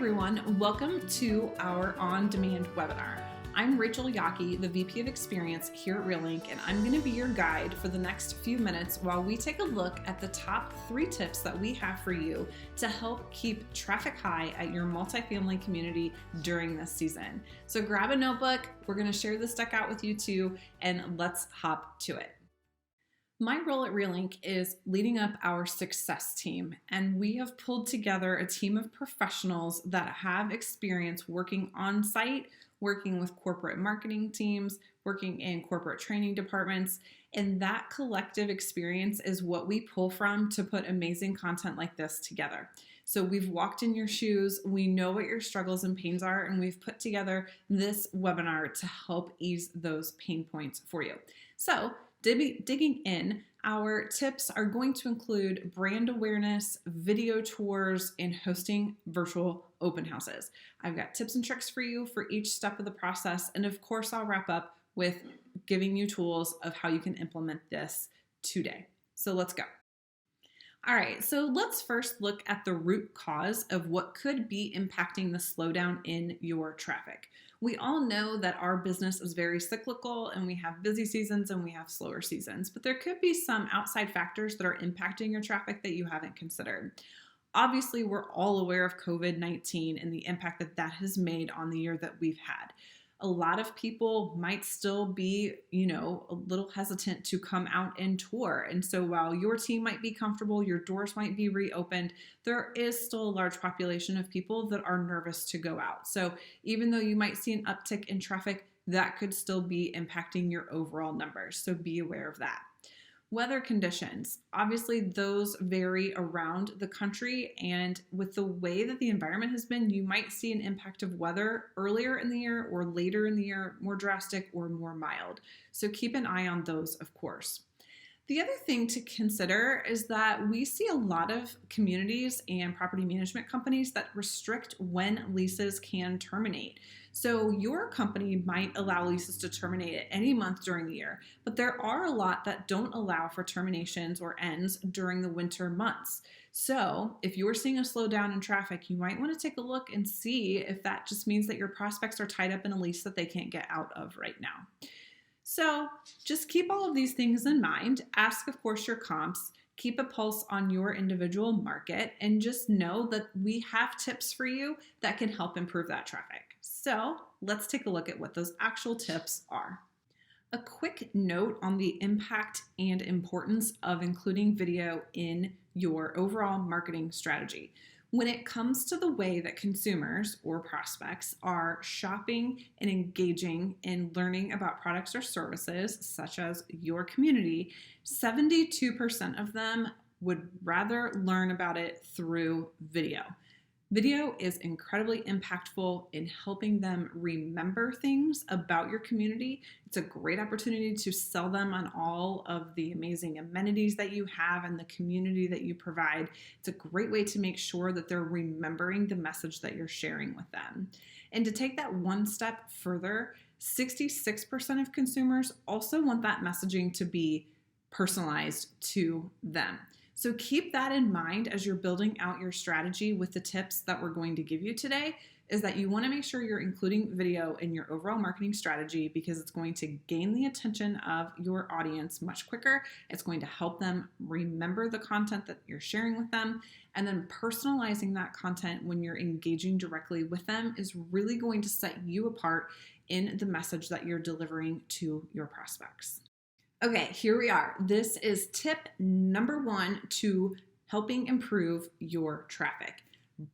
everyone, welcome to our on-demand webinar. I'm Yockey, the VP of Experience here at Realync, and I'm going to be your guide for the next few minutes while we take a look at the top 3 tips that we have for you to help keep traffic high at your multifamily community during this season. So grab a notebook, we're going to share this deck out with you too, and let's hop to it. My role at Realync is leading up our success team, and we have pulled together a team of professionals that have experience working on site, working with corporate marketing teams, working in corporate training departments, and that collective experience is what we pull from to put amazing content like this together. So we've walked in your shoes, we know what your struggles and pains are, and we've put together this webinar to help ease those pain points for you. So digging in, our tips are going to include brand awareness, video tours, and hosting virtual open houses. I've got tips and tricks for you for each step of the process. And of course, I'll wrap up with giving you tools of how you can implement this today. So let's go. All right, so let's first look at the root cause of what could be impacting the slowdown in your traffic. We all know that our business is very cyclical and we have busy seasons and we have slower seasons, but there could be some outside factors that are impacting your traffic that you haven't considered. Obviously, we're all aware of COVID-19 and the impact that that has made on the year that we've had. A lot of people might still be, a little hesitant to come out and tour. And so while your team might be comfortable, your doors might be reopened, there is still a large population of people that are nervous to go out. So even though you might see an uptick in traffic, that could still be impacting your overall numbers. So be aware of that. Weather conditions, obviously those vary around the country, and with the way that the environment has been, you might see an impact of weather earlier in the year or later in the year, more drastic or more mild. So keep an eye on those, of course. The other thing to consider is that we see a lot of communities and property management companies that restrict when leases can terminate. So your company might allow leases to terminate at any month during the year, but there are a lot that don't allow for terminations or ends during the winter months. So if you're seeing a slowdown in traffic, you might want to take a look and see if that just means that your prospects are tied up in a lease that they can't get out of right now. So just keep all of these things in mind. Ask, of course, your comps. Keep a pulse on your individual market, and just know that we have tips for you that can help improve that traffic. So let's take a look at what those actual tips are. A quick note on the impact and importance of including video in your overall marketing strategy. When it comes to the way that consumers or prospects are shopping and engaging in learning about products or services, such as your community, 72% of them would rather learn about it through video. Video is incredibly impactful in helping them remember things about your community. It's a great opportunity to sell them on all of the amazing amenities that you have and the community that you provide. It's a great way to make sure that they're remembering the message that you're sharing with them. And to take that one step further, 66% of consumers also want that messaging to be personalized to them. So keep that in mind as you're building out your strategy with the tips that we're going to give you today, is that you want to make sure you're including video in your overall marketing strategy, because it's going to gain the attention of your audience much quicker. It's going to help them remember the content that you're sharing with them. And then personalizing that content when you're engaging directly with them is really going to set you apart in the message that you're delivering to your prospects. Okay, here we are. This is tip number 1 to helping improve your traffic: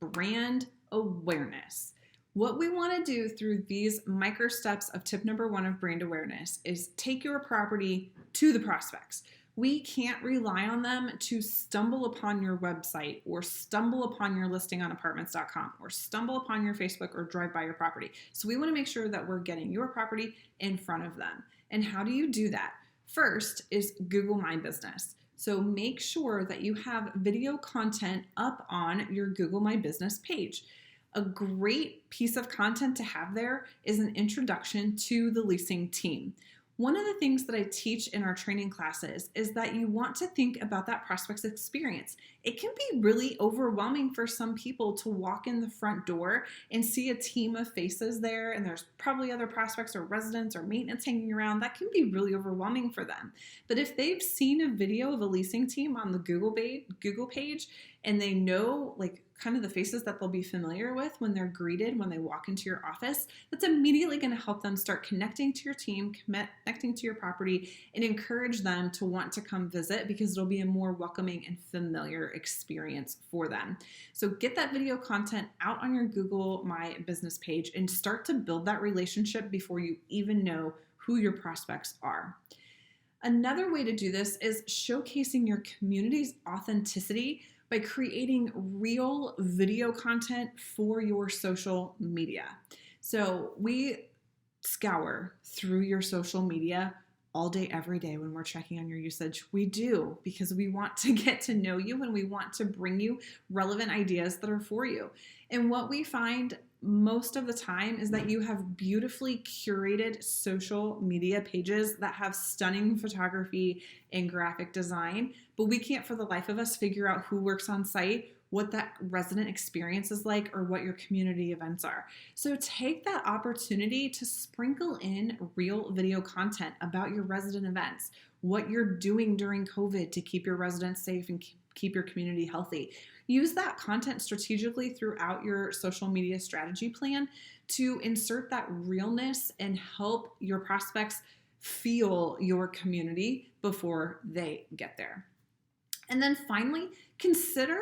brand awareness. What we want to do through these micro steps of tip number 1 of brand awareness is take your property to the prospects. We can't rely on them to stumble upon your website or stumble upon your listing on apartments.com or stumble upon your Facebook or drive by your property. So we want to make sure that we're getting your property in front of them. And how do you do that? First is Google My Business. So make sure that you have video content up on your Google My Business page. A great piece of content to have there is an introduction to the leasing team. One of the things that I teach in our training classes is that you want to think about that prospect's experience. It can be really overwhelming for some people to walk in the front door and see a team of faces there, and there's probably other prospects or residents or maintenance hanging around. That can be really overwhelming for them. But if they've seen a video of a leasing team on the Google page and they know kind of the faces that they'll be familiar with when they're greeted when they walk into your office, that's immediately going to help them start connecting to your team, connecting to your property, and encourage them to want to come visit because it'll be a more welcoming and familiar experience for them. So get that video content out on your Google My Business page and start to build that relationship before you even know who your prospects are. Another way to do this is showcasing your community's authenticity by creating real video content for your social media. So we scour through your social media all day, every day when we're checking on your usage. We do, because we want to get to know you and we want to bring you relevant ideas that are for you. And what we find most of the time is that you have beautifully curated social media pages that have stunning photography and graphic design, but we can't for the life of us figure out who works on site, what that resident experience is like, or what your community events are. So take that opportunity to sprinkle in real video content about your resident events, what you're doing during COVID to keep your residents safe and keep your community healthy. Use that content strategically throughout your social media strategy plan to insert that realness and help your prospects feel your community before they get there. And then finally, consider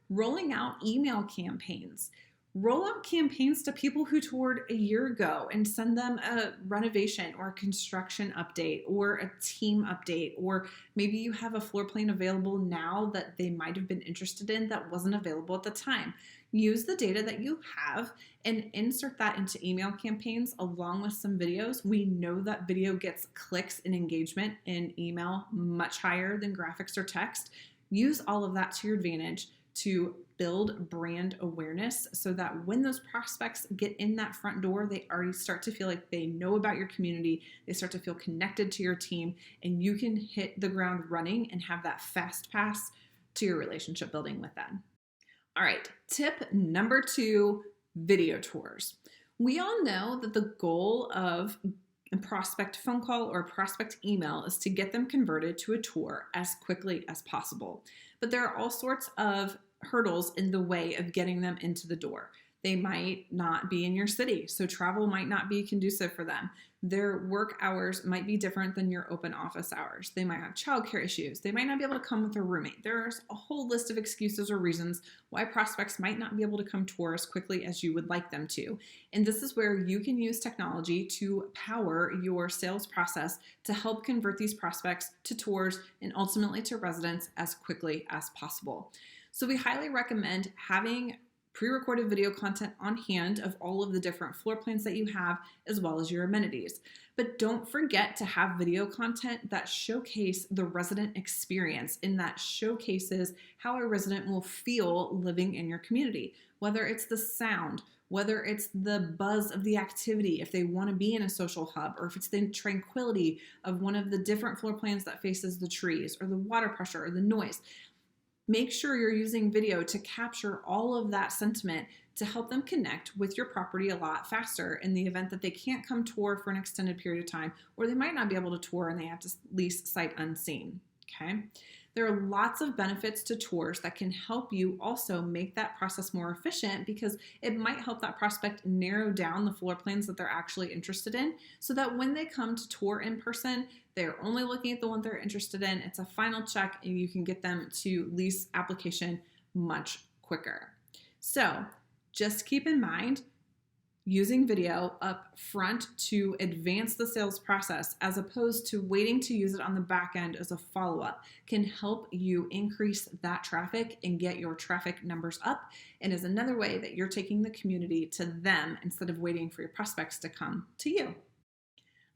rolling out email campaigns. Roll out campaigns to people who toured a year ago and send them a renovation or a construction update or a team update, or maybe you have a floor plan available now that they might have been interested in that wasn't available at the time. Use the data that you have and insert that into email campaigns along with some videos. We know that video gets clicks and engagement in email much higher than graphics or text. Use all of that to your advantage to build brand awareness so that when those prospects get in that front door, they already start to feel like they know about your community, they start to feel connected to your team, and you can hit the ground running and have that fast pass to your relationship building with them. All right, tip number 2, video tours. We all know that the goal of a prospect phone call or a prospect email is to get them converted to a tour as quickly as possible. But there are all sorts of hurdles in the way of getting them into the door. They might not be in your city, so travel might not be conducive for them. Their work hours might be different than your open office hours. They might have childcare issues. They might not be able to come with a roommate. There's a whole list of excuses or reasons why prospects might not be able to come tour as quickly as you would like them to. And this is where you can use technology to power your sales process to help convert these prospects to tours and ultimately to residents as quickly as possible. So we highly recommend having pre-recorded video content on hand of all of the different floor plans that you have, as well as your amenities. But don't forget to have video content that showcase the resident experience and that showcases how a resident will feel living in your community, whether it's the sound, whether it's the buzz of the activity, if they want to be in a social hub, or if it's the tranquility of one of the different floor plans that faces the trees, or the water pressure, or the noise. Make sure you're using video to capture all of that sentiment to help them connect with your property a lot faster in the event that they can't come tour for an extended period of time, or they might not be able to tour and they have to lease sight unseen, okay? There are lots of benefits to tours that can help you also make that process more efficient, because it might help that prospect narrow down the floor plans that they're actually interested in, so that when they come to tour in person, they're only looking at the one they're interested in. It's a final check and you can get them to lease application much quicker. So just keep in mind, using video up front to advance the sales process as opposed to waiting to use it on the back end as a follow-up can help you increase that traffic and get your traffic numbers up, and is another way that you're taking the community to them instead of waiting for your prospects to come to you.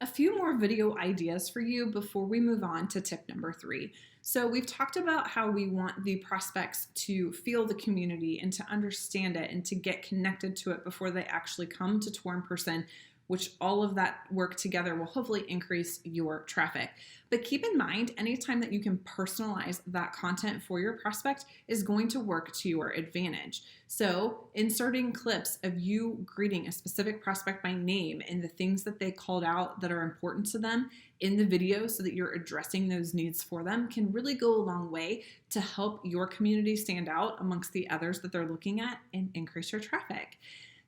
A few more video ideas for you before we move on to tip number 3. So we've talked about how we want the prospects to feel the community and to understand it and to get connected to it before they actually come to tour in person. which all of that work together will hopefully increase your traffic. But keep in mind, anytime that you can personalize that content for your prospect is going to work to your advantage. So inserting clips of you greeting a specific prospect by name and the things that they called out that are important to them in the video so that you're addressing those needs for them can really go a long way to help your community stand out amongst the others that they're looking at and increase your traffic.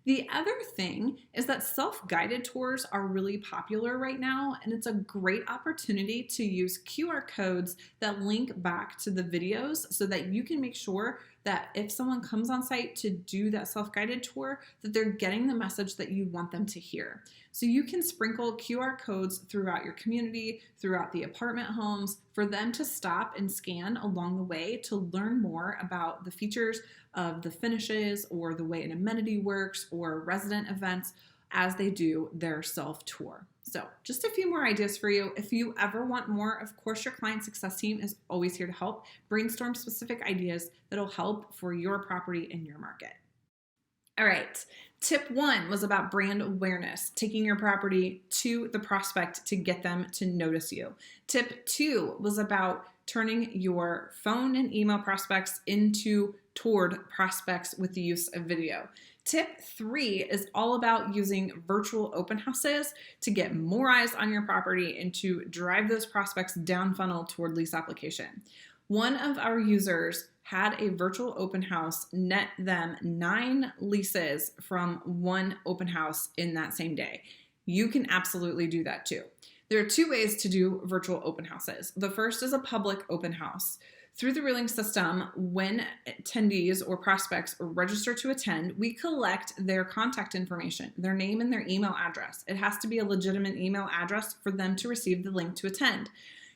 The other thing is that self-guided tours are really popular right now, and it's a great opportunity to use QR codes that link back to the videos so that you can make sure that if someone comes on site to do that self-guided tour, that they're getting the message that you want them to hear. So you can sprinkle QR codes throughout your community, throughout the apartment homes, for them to stop and scan along the way to learn more about the features of the finishes or the way an amenity works or resident events as they do their self-tour. So just a few more ideas for you. If you ever want more, of course, your client success team is always here to help brainstorm specific ideas that'll help for your property and your market. All right. Tip 1 was about brand awareness, taking your property to the prospect to get them to notice you. Tip 2 was about turning your phone and email prospects into toured prospects with the use of video. Tip 3 is all about using virtual open houses to get more eyes on your property and to drive those prospects down funnel toward lease application. One of our users had a virtual open house net them 9 leases from one open house in that same day. You can absolutely do that too. There are 2 ways to do virtual open houses. The first is a public open house. Through the Realync system, when attendees or prospects register to attend, we collect their contact information, their name and their email address. It has to be a legitimate email address for them to receive the link to attend.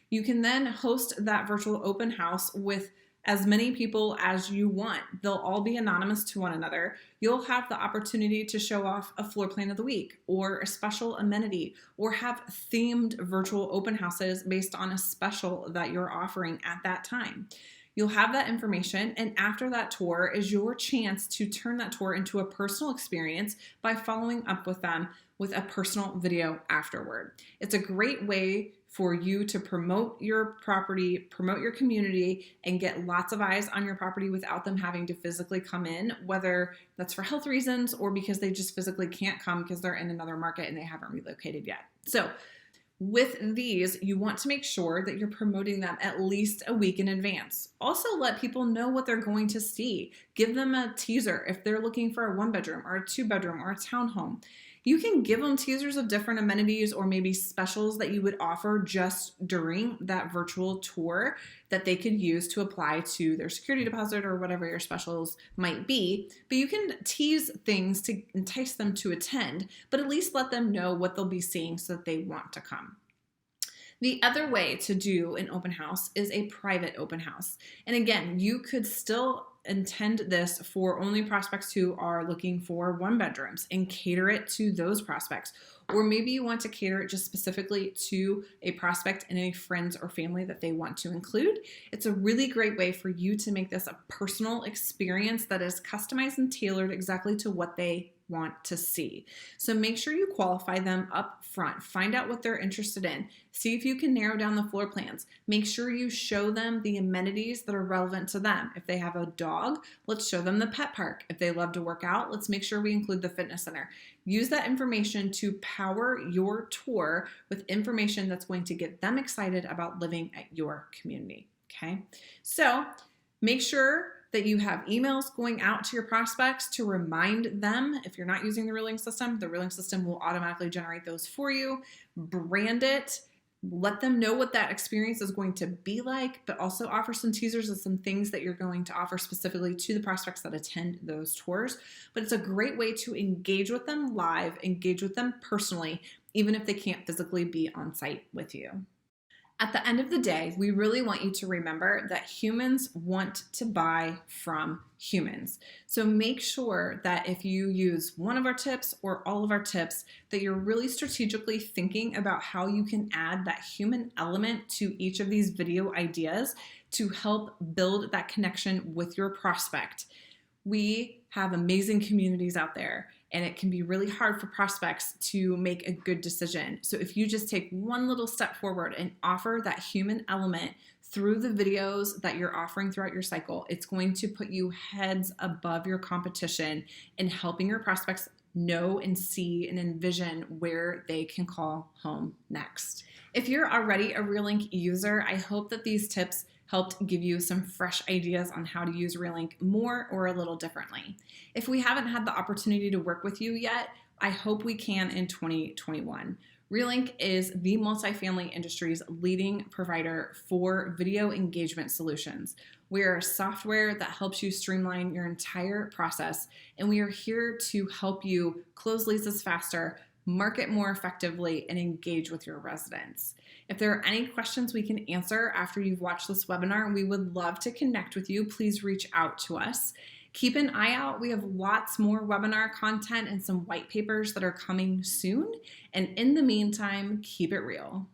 You can then host that virtual open house with as many people as you want. They'll all be anonymous to one another. You'll have the opportunity to show off a floor plan of the week or a special amenity or have themed virtual open houses based on a special that you're offering at that time. You'll have that information, and after that tour is your chance to turn that tour into a personal experience by following up with them with a personal video afterward. It's a great way for you to promote your property, promote your community, and get lots of eyes on your property without them having to physically come in, whether that's for health reasons or because they just physically can't come because they're in another market and they haven't relocated yet. So with these, you want to make sure that you're promoting them at least a week in advance. Also, let people know what they're going to see. Give them a teaser if they're looking for a 1-bedroom or a 2-bedroom or a townhome. You can give them teasers of different amenities or maybe specials that you would offer just during that virtual tour that they could use to apply to their security deposit or whatever your specials might be. But you can tease things to entice them to attend, but at least let them know what they'll be seeing so that they want to come. The other way to do an open house is a private open house. And again, you could still intend this for only prospects who are looking for 1-bedrooms and cater it to those prospects. Or maybe you want to cater it just specifically to a prospect and any friends or family that they want to include. It's a really great way for you to make this a personal experience that is customized and tailored exactly to what they want to see. So make sure you qualify them up front. Find out what they're interested in. See if you can narrow down the floor plans. Make sure you show them the amenities that are relevant to them. If they have a dog, let's show them the pet park. If they love to work out, let's make sure we include the fitness center. Use that information to power your tour with information that's going to get them excited about living at your community. Okay, so make sure that you have emails going out to your prospects to remind them. If you're not using the Realync system will automatically generate those for you. Brand it. Let them know what that experience is going to be like, but also offer some teasers of some things that you're going to offer specifically to the prospects that attend those tours. But it's a great way to engage with them live, engage with them personally, even if they can't physically be on site with you. At the end of the day, we really want you to remember that humans want to buy from humans. So make sure that if you use one of our tips or all of our tips, that you're really strategically thinking about how you can add that human element to each of these video ideas to help build that connection with your prospect. We have amazing communities out there, and it can be really hard for prospects to make a good decision. So if you just take one little step forward and offer that human element through the videos that you're offering throughout your cycle, it's going to put you heads above your competition in helping your prospects know and see and envision where they can call home next. If you're already a Realync user, I hope that these tips helped give you some fresh ideas on how to use Realync more or a little differently. If we haven't had the opportunity to work with you yet, I hope we can in 2021. Realync is the multifamily industry's leading provider for video engagement solutions. We are a software that helps you streamline your entire process, and we are here to help you close leases faster, market more effectively, and engage with your residents. If there are any questions we can answer after you've watched this webinar, we would love to connect with you. Please reach out to us. Keep an eye out. We have lots more webinar content and some white papers that are coming soon. And in the meantime, keep it real.